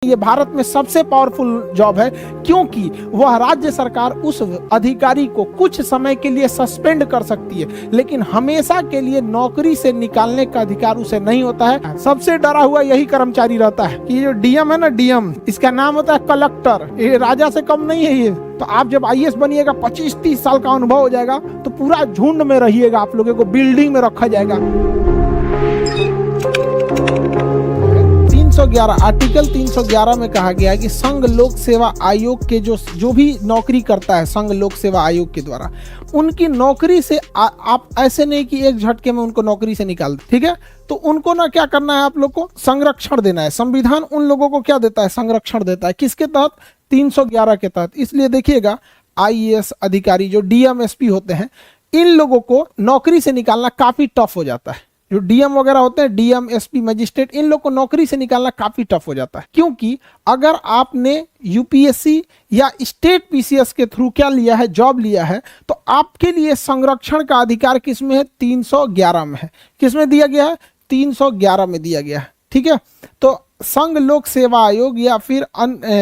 ये भारत में सबसे पावरफुल जॉब है क्योंकि वह राज्य सरकार उस अधिकारी को कुछ समय के लिए सस्पेंड कर सकती है, लेकिन हमेशा के लिए नौकरी से निकालने का अधिकार उसे नहीं होता है। सबसे डरा हुआ यही कर्मचारी रहता है कि ये डीएम है ना, डीएम, इसका नाम होता है कलेक्टर। ये राजा से कम नहीं है ये। तो आप जब आईएएस बनिएगा, 25-30 साल का अनुभव हो जाएगा, तो पूरा झुंड में रहिएगा, आप लोगों को बिल्डिंग में रखा जाएगा। 311 आर्टिकल 311 में कहा गया है कि संघ लोक सेवा आयोग के जो भी नौकरी करता है संघ लोक सेवा आयोग के द्वारा, उनकी नौकरी से आप ऐसे नहीं कि एक झटके में उनको नौकरी से निकाल दे, ठीक है। तो उनको ना क्या करना है, आप लोग को संरक्षण देना है। संविधान उन लोगों को क्या देता है, संरक्षण देता है। किसके तहत? 311 के तहत। इसलिए देखिएगा, आईएएस अधिकारी जो डीएम एसपी होते हैं, इन लोगों को नौकरी से निकालना काफी टफ हो जाता है। जो डीएम वगैरह होते हैं, डीएम एसपी मजिस्ट्रेट, इन लोग को नौकरी से निकालना काफी टफ हो जाता है, क्योंकि अगर आपने यूपीएससी या स्टेट पीसीएस के थ्रू क्या लिया है, जॉब लिया है, तो आपके लिए संरक्षण का अधिकार किसमें है? 311 में है। किसमें दिया गया है? 311 में दिया गया है, ठीक है। तो संघ लोक सेवा आयोग या फिर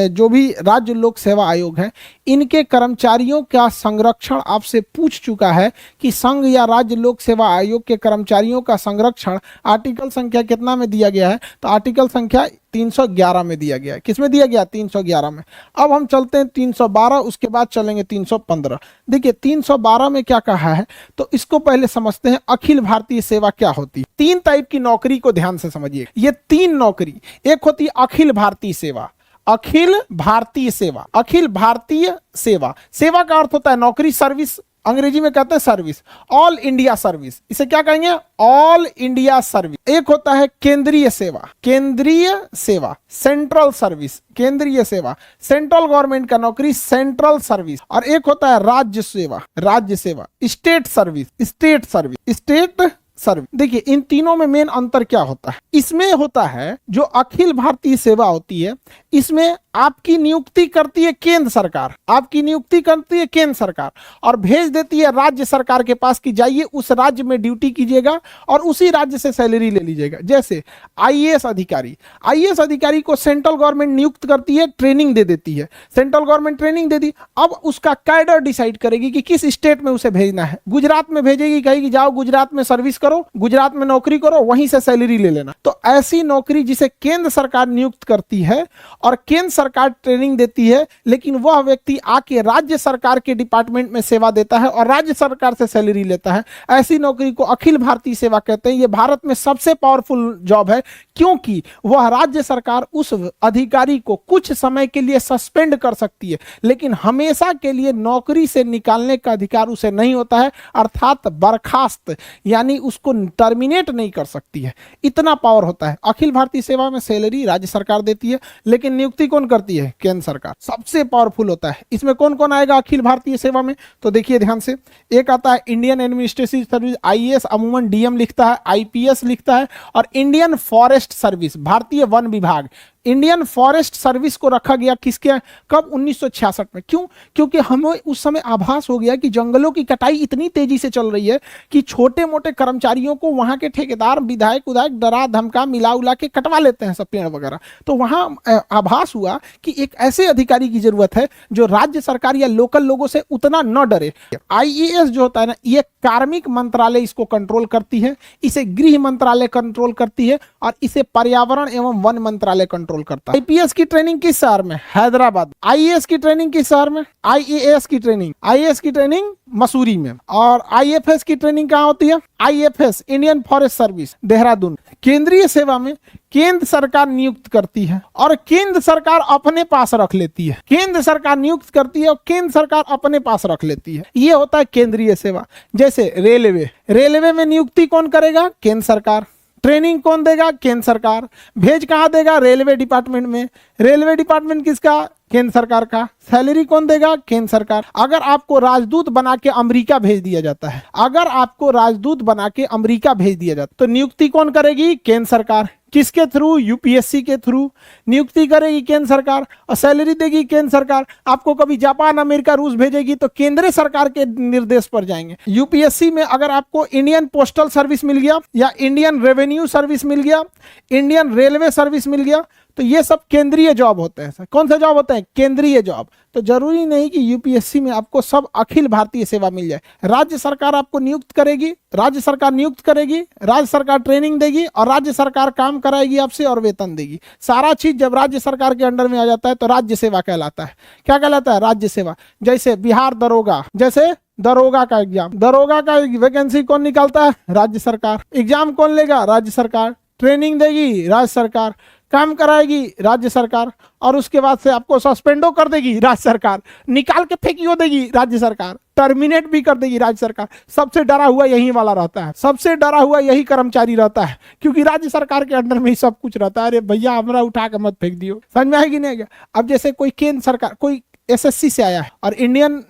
जो भी राज्य लोक सेवा आयोग है, इनके कर्मचारियों का संरक्षण आपसे पूछ चुका है कि संघ या राज्य लोक सेवा आयोग के कर्मचारियों का संरक्षण आर्टिकल संख्या कितना में दिया गया है? तो आर्टिकल संख्या 311 में दिया गया है। किसमें दिया गया? 311 में। अब हम चलते हैं 312, उसके बाद चलेंगे 315। देखिए 312 में क्या कहा है, तो इसको पहले समझते हैं। अखिल भारतीय सेवा क्या होती है? 3 टाइप की नौकरी को ध्यान से समझिए। ये 3 नौकरी, एक होती है अखिल भारतीय सेवा। अखिल भारतीय सेवा, अखिल भारतीय सेवा, सेवा का अर्थ होता है नौकरी, सर्विस, अंग्रेजी में कहते हैं सर्विस। ऑल इंडिया सर्विस, इसे क्या कहेंगे? All India service. एक होता है केंद्रीय सेवा, केंद्रीय सेवा, सेंट्रल सर्विस, केंद्रीय सेवा, सेंट्रल गवर्नमेंट का नौकरी, सेंट्रल सर्विस। और एक होता है राज्य सेवा, राज्य सेवा, state service, state service, state service. देखिए इन तीनों में मेन अंतर क्या होता है? इसमें होता है जो अखिल भारतीय सेवा होती है, इसमें आपकी नियुक्ति करती है केंद्र सरकार, आपकी नियुक्ति करती है केंद्र सरकार और भेज देती है राज्य सरकार के पास कि जाइए उस राज्य में ड्यूटी कीजिएगा और उसी राज्य से सैलरी ले लीजिएगा। जैसे आईएएस अधिकारी, आईएएस अधिकारी को सेंट्रल गवर्नमेंट नियुक्त करती है, ट्रेनिंग दे देती है, सेंट्रल गवर्नमेंट ट्रेनिंग दे दी। अब उसका कैडर डिसाइड करेगी कि किस स्टेट में उसे भेजना है। गुजरात में भेजेगी, कहेगी जाओ गुजरात में सर्विस करो, गुजरात में नौकरी करो, वहीं से सैलरी ले लेना। तो ऐसी नौकरी जिसे केंद्र सरकार नियुक्त करती है और केंद्र सरकार ट्रेनिंग देती है, लेकिन वह व्यक्ति आके राज्य सरकार के डिपार्टमेंट में सेवा देता है और राज्य सरकार से सैलरी लेता है, ऐसी नौकरी को अखिल भारतीय सेवा कहते हैं। यह भारत में सबसे पावरफुल जॉब है क्योंकि वह राज्य सरकार उस अधिकारी को कुछ समय के लिए सस्पेंड कर सकती है, लेकिन हमेशा के लिए नौकरी से निकालने का अधिकार उसे नहीं होता है, अर्थात बर्खास्त, यानी उसको टर्मिनेट नहीं कर सकती है। इतना पावर होता है। अखिल भारतीय सेवा में सैलरी राज्य सरकार देती है, लेकिन नियुक्ति कौन करती है? केंद्र सरकार। सबसे पावरफुल होता है। इसमें कौन कौन आएगा अखिल भारतीय सेवा में? तो देखिए ध्यान से, एक आता है इंडियन एडमिनिस्ट्रेटिव सर्विस, आईएएस अमूमन डीएम लिखता है, आईपीएस लिखता है, और इंडियन फॉरेस्ट सर्विस, भारतीय वन विभाग। इंडियन फॉरेस्ट सर्विस को रखा गया किसके? कब? 1966 में। क्यों? क्योंकि हमें उस समय आभास हो गया कि जंगलों की कटाई इतनी तेजी से चल रही है कि छोटे मोटे कर्मचारियों को वहां के ठेकेदार, विधायक उधायक डरा धमका मिला उला के कटवा लेते हैं सब पेड़ वगैरह। तो वहां आभास हुआ कि एक ऐसे अधिकारी की जरूरत है जो राज्य सरकार या लोकल लोगों से उतना न डरे। आईएएस जो होता है ना, ये कार्मिक मंत्रालय इसको कंट्रोल करती है, इसे गृह मंत्रालय कंट्रोल करती है, और इसे पर्यावरण एवं वन मंत्रालय कंट्रोल करता है। आईपीएस की ट्रेनिंग किस शहर में? हैदराबाद। आईएएस की ट्रेनिंग किस शहर में? आईएएस की ट्रेनिंग, आईएएस की ट्रेनिंग मसूरी में। और आईएफएस की ट्रेनिंग कहां होती है? IFS, Indian forest service, Dehradun. केंद्रीय सेवा में केंद्र सरकार नियुक्त करती है और केंद्र सरकार अपने पास रख लेती है। केंद्र सरकार नियुक्त करती है और केंद्र सरकार अपने पास रख लेती है। यह होता है केंद्रीय सेवा। जैसे रेलवे, रेलवे में नियुक्ति कौन करेगा? केंद्र सरकार। ट्रेनिंग कौन देगा? केंद्र सरकार। भेज कहां देगा? रेलवे डिपार्टमेंट में। रेलवे डिपार्टमेंट किसका? केंद्र सरकार का। सैलरी कौन देगा? केंद्र सरकार। अगर आपको राजदूत बना के अमेरिका भेज दिया जाता है, अगर आपको राजदूत बना के अमेरिका भेज दिया जाता है, तो नियुक्ति कौन करेगी? केंद्र सरकार। किसके थ्रू? यूपीएससी के थ्रू नियुक्ति करेगी केंद्र सरकार और सैलरी देगी केंद्र सरकार। आपको कभी जापान, अमेरिका, रूस भेजेगी तो केंद्र सरकार के निर्देश पर जाएंगे। यूपीएससी में अगर आपको इंडियन पोस्टल सर्विस मिल गया या इंडियन रेवेन्यू सर्विस मिल गया, इंडियन रेलवे सर्विस मिल गया, तो ये सब केंद्रीय जॉब होते हैं। कौन से जॉब होते हैं? केंद्रीय जॉब। तो जरूरी नहीं कि यूपीएससी में आपको सब अखिल भारतीय सेवा मिल जाए। राज्य सरकार आपको नियुक्त करेगी, राज्य सरकार नियुक्त करेगी, राज्य सरकार ट्रेनिंग देगी और राज्य सरकार काम कराएगी आपसे और वेतन देगी। सारा चीज जब राज्य सरकार के अंडर में आ जाता है तो राज्य सेवा कहलाता है। क्या कहलाता है? राज्य सेवा। जैसे बिहार दरोगा, जैसे दरोगा का एग्जाम, दरोगा का वैकेंसी कौन निकालता है? राज्य सरकार। एग्जाम कौन लेगा? राज्य सरकार। ट्रेनिंग देगी राज्य सरकार, काम कराएगी राज्य सरकार, और उसके बाद से आपको सस्पेंडो कर देगी राज्य सरकार, निकाल के फेंकियो देगी राज्य सरकार, टर्मिनेट भी कर देगी राज्य सरकार। सबसे डरा हुआ यही वाला रहता है, सबसे डरा हुआ यही कर्मचारी रहता है, क्योंकि राज्य सरकार के अंडर में ही सब कुछ रहता है। अरे भैया हमरा उठा के मत फेंक दियो। समझ में आएगी नहीं? अब जैसे कोई केंद्र सरकार, कोई एसएससी से आया है और Indian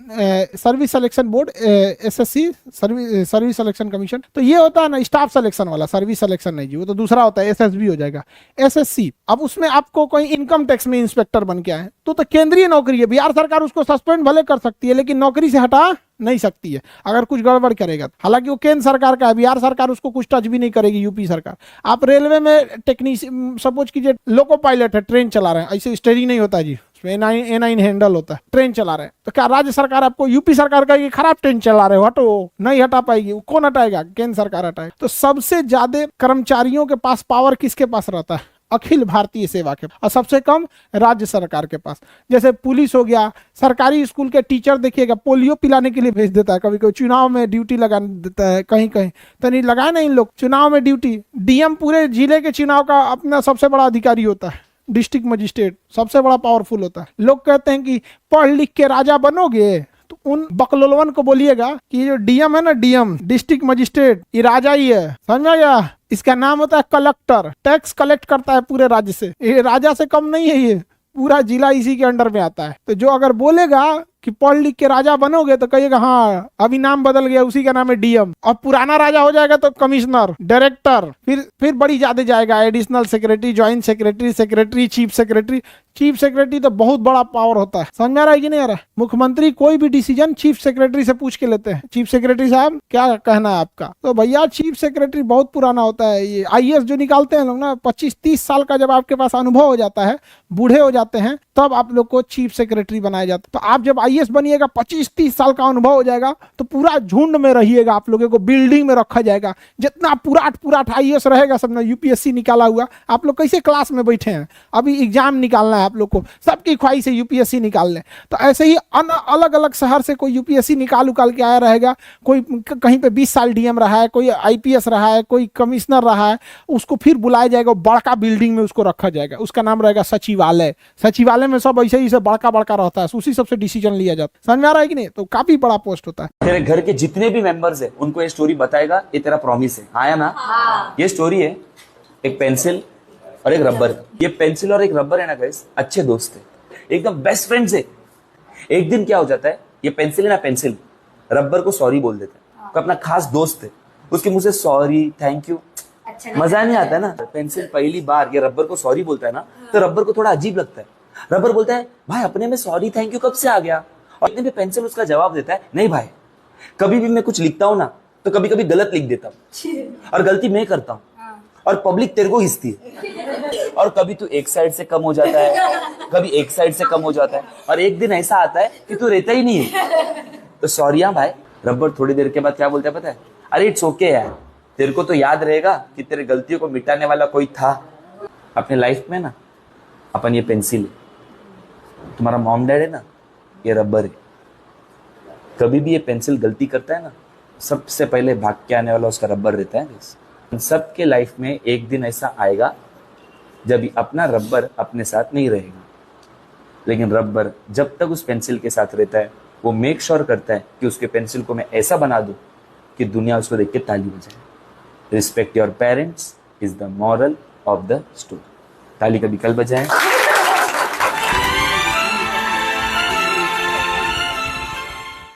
service selection board, SSC service selection commission, तो ये होता है ना स्टाफ सिलेक्शन वाला, सर्विस सिलेक्शन नहीं जी, वो तो दूसरा होता है, एसएसबी हो जाएगा, एसएससी। अब उसमें आपको कोई इनकम टैक्स में इंस्पेक्टर बन के आए तो केंद्रीय नौकरी है। बिहार सरकार उसको सस्पेंड भले कर सकती है लेकिन नौकरी से हटा नहीं सकती है अगर कुछ गड़बड़ करेगा। हालांकि वो केंद्र सरकार का है, बिहार सरकार उसको कुछ टच भी नहीं करेगी, यूपी सरकार। आप रेलवे में टेक्नीशियन, सपोज कीजिए लोको पायलट है, ट्रेन चला रहे हैं, ऐसे स्टीयरिंग नहीं होता जी, ए9 हैंडल होता है, ट्रेन चला रहे हैं, तो क्या राज्य सरकार आपको, यूपी सरकार का ये खराब ट्रेन चला रहे हो हटो, नहीं हटा पाएगी? कौन हटाएगा? केंद्र सरकार हटाएगी। तो सबसे ज्यादा कर्मचारियों के पास पावर किसके पास रहता है? अखिल भारतीय सेवा के, और सबसे कम राज्य सरकार के पास। जैसे पुलिस हो गया, सरकारी स्कूल के टीचर देखिएगा पोलियो पिलाने के लिए भेज देता है, कभी कभी चुनाव में ड्यूटी लगा देता है, कहीं कहीं तो नहीं लगाए ना इन लोग चुनाव में ड्यूटी। डीएम पूरे जिले के चुनाव का अपना सबसे बड़ा अधिकारी होता है, डिस्ट्रिक्ट मजिस्ट्रेट सबसे बड़ा पावरफुल होता है। लोग कहते हैं कि पढ़ लिख के राजा बनोगे, तो उन बकलोलवन को बोलिएगा कि जो डीएम है ना, डीएम डिस्ट्रिक्ट मजिस्ट्रेट, ये राजा ही है, समझ में गया? इसका नाम होता है कलेक्टर, टैक्स कलेक्ट करता है पूरे राज्य से, ये राजा से कम नहीं है, ये पूरा जिला इसी के अंडर में आता है। तो जो अगर बोलेगा कि पढ़ लिख के राजा बनोगे तो कहिएगा हाँ अभी नाम बदल गया, उसी का नाम है डीएम। और पुराना राजा हो जाएगा तो कमिश्नर, डायरेक्टर, फिर बड़ी ज्यादा जाएगा, additional secretary, joint secretary, secretary, chief secretary. Chief secretary तो बहुत बड़ा पावर होता है, समझ में आ रहा है कि नहीं आ रहा? मुख्यमंत्री कोई भी डिसीजन चीफ सेक्रेटरी से पूछ के लेते हैं, चीफ सेक्रेटरी साहब क्या कहना है आपका? तो भैया चीफ सेक्रेटरी बहुत पुराना होता है। ये आईएएस जो निकालते हैं लोग ना, 25-30 साल का जब आपके पास अनुभव हो जाता है, बूढ़े हो जाते हैं, तब आप लोग को चीफ सेक्रेटरी बनाया जाता है। तो आप जब आईएएस बनिएगा, 25-30 साल का अनुभव हो जाएगा, तो पूरा झुंड में रहिएगा, आप लोगों को बिल्डिंग में रखा जाएगा। जितना पुराट आईएएस रहेगा सब ना, यूपीएससी निकाला हुआ, आप लोग कैसे क्लास में बैठे हैं, अभी एग्जाम निकालना है आप लोग को, सबकी ख्वाहिश है यूपीएससी निकाल लें। तो ऐसे ही अलग अलग शहर से कोई यूपीएससी निकाल के आया रहेगा, कोई कहीं पे 20 साल डीएम रहा है, कोई आईपीएस रहा है, कोई कमिश्नर रहा है, उसको फिर बुलाया जाएगा, बड़का बिल्डिंग में उसको रखा जाएगा, उसका नाम रहेगा सचिवालय। सचिवालय में सब ऐसे ही बड़का रहता है, उसी सबसे डिसीजन लिया जाता है। समझ में आ रहा है कि नहीं? तो काफी बड़ा पोस्ट होता है। तेरे घर के जितने भी मेंबर्स है उनको ये स्टोरी बताएगा, ये तेरा प्रॉमिस है, आया ना? ये स्टोरी है एक पेंसिल और एक रबर। ये पेंसिल और एक रबर है ना गाइस, अच्छे दोस्त है, एकदम बेस्ट फ्रेंड्स है। एक दिन क्या हो जाता है, ये पेंसिल है ना, पेंसिल रबर को सॉरी बोल देता है, तो अपना खास दोस्त है, उसके मुंह से सॉरी थैंक यू मजा नहीं आता है ना। पेंसिल पहली बार ये रबर को सॉरी बोलता है ना, तो रबर को थोड़ा अजीब लगता है। रबर बोलता है भाई अपने में सॉरी थैंक यू कब से आ गया? और इतने में पेंसिल उसका जवाब देता है, नहीं भाई, कभी भी मैं कुछ लिखता हूं ना तो कभी कभी गलत लिख देता हूं, और गलती मैं करता हूं, और पब्लिक तेरे को हिस्ती है, और कभी तू एक साइड से कम हो जाता है, कभी एक साइड से कम हो जाता है, और एक दिन ऐसा आता है कि तू रहता ही नहीं है। तो सॉरी हाँ भाई। रबर थोड़ी देर के बाद क्या बोलता है पता है? अरे इट्स ओके यार, तेरे को तो याद रहेगा कि तेरे गलतियों को मिटाने वाला कोई था अपने लाइफ में ना, अपन ये पेंसिल है, तुम्हारा मॉम डैड है ना, ये रबर है। कभी भी ये पेंसिल गलती करता है ना, सबसे पहले भाग के आने वाला उसका रबर रहता है। सबके लाइफ में एक दिन ऐसा आएगा जब अपना रबर अपने साथ नहीं रहेगा, लेकिन रबर जब तक उस पेंसिल के साथ रहता है, वो मेक श्योर करता है कि उसके पेंसिल को मैं ऐसा बना दूं कि दुनिया उसको देख के ताली बजाए। Respect your parents is the moral of the story. ताली कभी कल बजाएं।